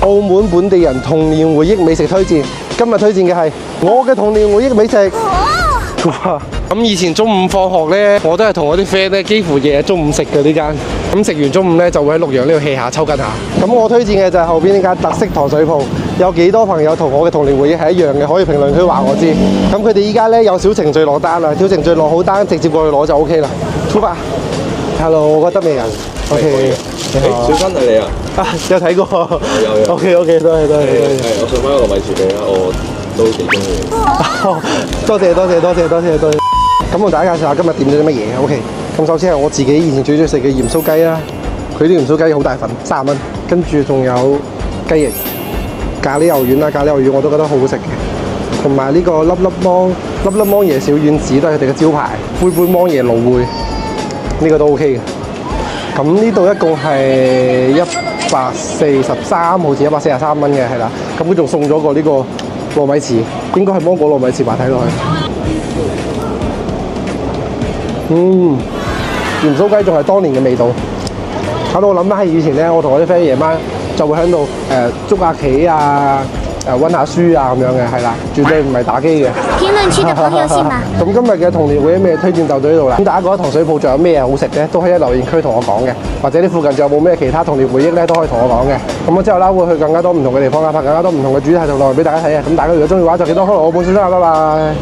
澳門本地人童年回憶美食推薦，今日推薦嘅係我嘅童年回憶美食。哇！咁以前中午放學咧，我都係同我啲 friend 咧，幾乎日日中午食嘅呢間。咁食完中午咧，就會喺綠楊呢度 hea 下抽筋下。咁我推薦嘅就係後邊呢間特色糖水鋪。有幾多朋友同我嘅童年回憶係一樣嘅？可以評論區話我知。咁佢哋依家咧有小程序落單啦，小程序落好單，直接過去攞就 OK 啦。出發 ！Hello， 我覺得美人。OK。小新係你啊？啊，有睇過。有。OK， 多謝。係，我送翻個糯米糍俾啦，我都幾中意。多謝。咁我大家介紹下今日點咗啲乜嘢 ？OK。咁首先係我自己以前最中意食嘅鹽酥雞啦，佢啲鹽酥雞好大份，30蚊。跟住仲有雞翼、咖喱牛丸啦，咖喱牛丸我都覺得好好食嘅。同埋呢個粒粒芒椰小丸子都係佢哋嘅招牌，杯芒椰蘆薈呢個都 OK 嘅。咁呢度一共係143，好似143蚊嘅，係啦。咁佢仲送咗個呢個糯米糍，應該係芒果糯米糍吧，睇落去。鹽酥雞仲係當年嘅味道，搞到我諗翻起以前咧，我同我啲 friend 夜晚就會喺度捉下棋啊，溫下書啊咁樣嘅，係啦，絕對唔係打機嘅。評論區嘅朋友先吧。咁今日嘅童年回憶咩推薦就到呢度啦。咁大家覺得糖水鋪仲有咩好食咧，都可以喺留言區同我講嘅，或者啲附近仲有冇咩其他童年回憶咧，都可以同我講嘅。咁我之後啦會去更加多唔同嘅地方啦，拍更加多唔同嘅主題同內容俾大家睇嘅。咁大家如果中意嘅話，就記得 follow我本小張啦，拜拜。